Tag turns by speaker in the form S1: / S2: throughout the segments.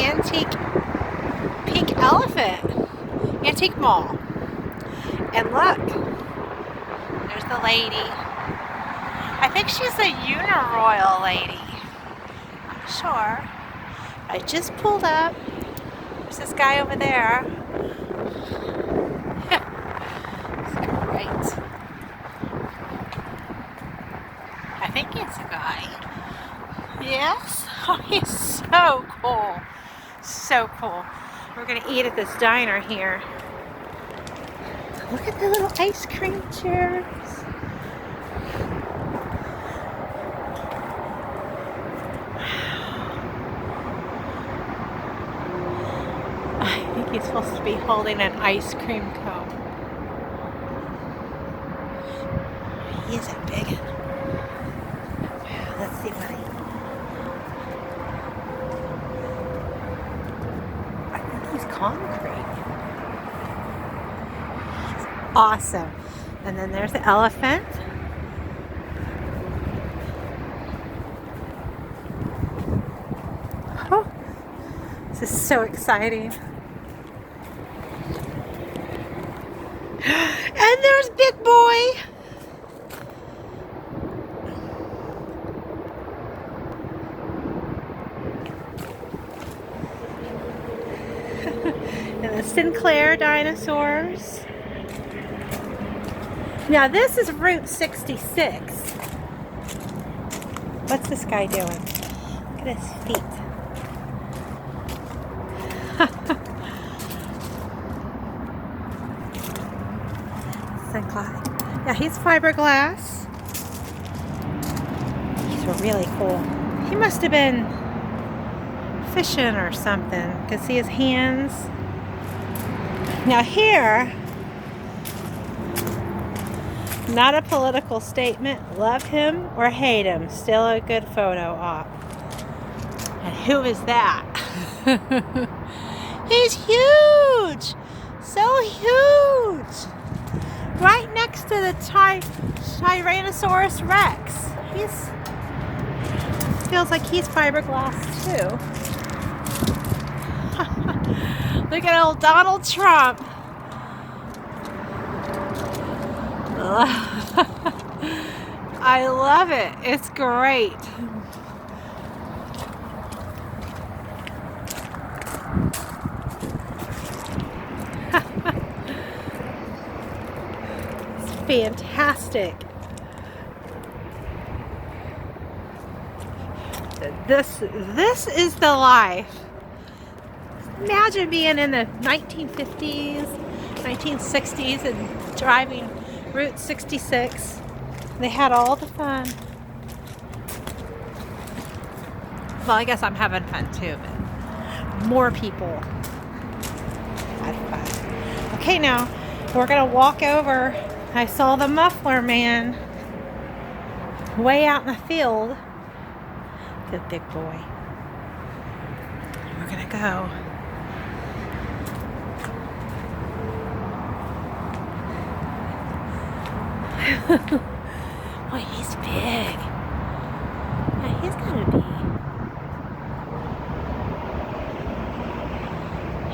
S1: antique pink elephant. Antique Mall. And look, there's the lady. I think she's a Uniroyal lady. Not sure. I just pulled up. There's this guy over there. It's great. I think it's a guy. Yes? Oh, he's so cool. So cool. We're gonna eat at this diner here. Look at the little ice cream chairs. I think he's supposed to be holding an ice cream cone. He is a big one. Let's see what I think he's concrete. He's awesome. And then there's the elephant. Oh, this is so exciting. And there's Big Boy. And the Sinclair dinosaurs. Now this is Route 66. What's this guy doing? Look at his feet. Yeah, he's fiberglass. He's really cool. He must have been fishing or something. You can see his hands. Now here, not a political statement. Love him or hate him. Still a good photo op. And who is that? He's huge! So huge! Right next to the Tyrannosaurus Rex. Feels like he's fiberglass too. Look at old Donald Trump. I love it. It's great. It's fantastic. This is the life. Imagine being in the 1950s, 1960s and driving Route 66. They had all the fun. Well, I guess I'm having fun too, but more people had fun. Okay, now we're gonna walk over. I saw the Muffler Man way out in the field. Good big boy. We're gonna go. Boy, he's big. Yeah, he's gotta be.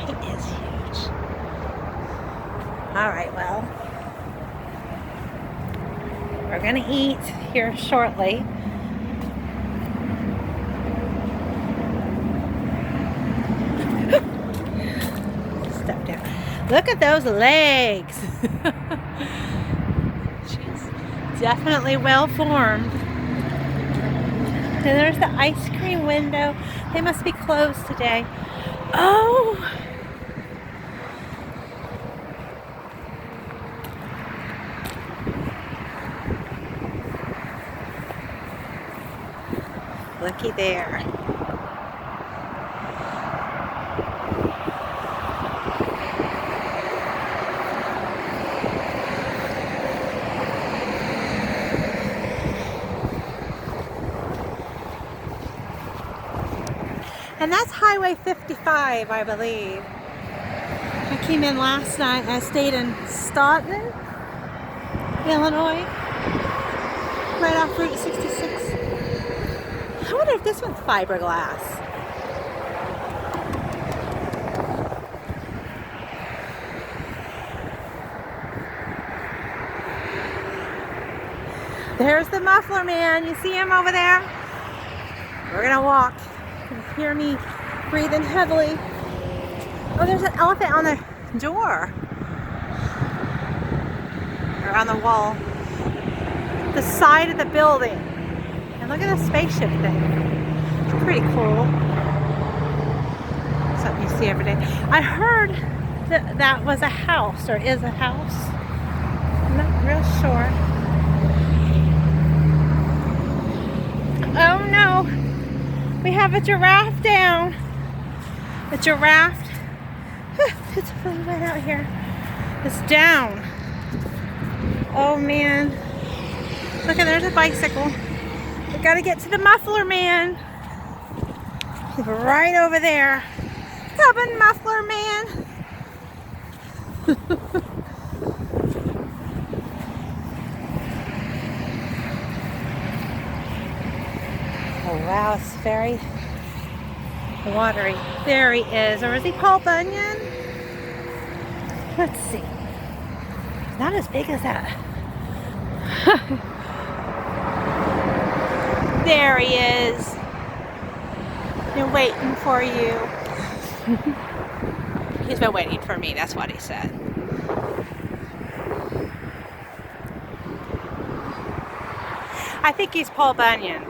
S1: He is huge. Alright, well, we're gonna eat here shortly. Step down. Look at those legs. Definitely well formed. And there's the ice cream window. They must be closed today. Oh! Looky there. And that's Highway 55, I believe. I came in last night. I stayed in Staunton, Illinois, right off Route 66. I wonder if this one's fiberglass. There's the Muffler Man. You see him over there? We're gonna walk. You can hear me breathing heavily. Oh, there's an elephant on the door. Or on the wall. The side of the building. And look at the spaceship thing. It's pretty cool. Something you see every day. I heard that that was a house, or is a house. I'm not real sure. Oh no! We have a giraffe down. The giraffe. It's really wet out here. It's down. Oh man. Look, there's a bicycle. We gotta get to the Muffler Man. He's right over there. Coming, Muffler Man. Oh wow, it's very watery. There he is. Or is he Paul Bunyan? Let's see. Not as big as that. There he is. They're waiting for you. He's been waiting for me, that's what he said. I think he's Paul Bunyan.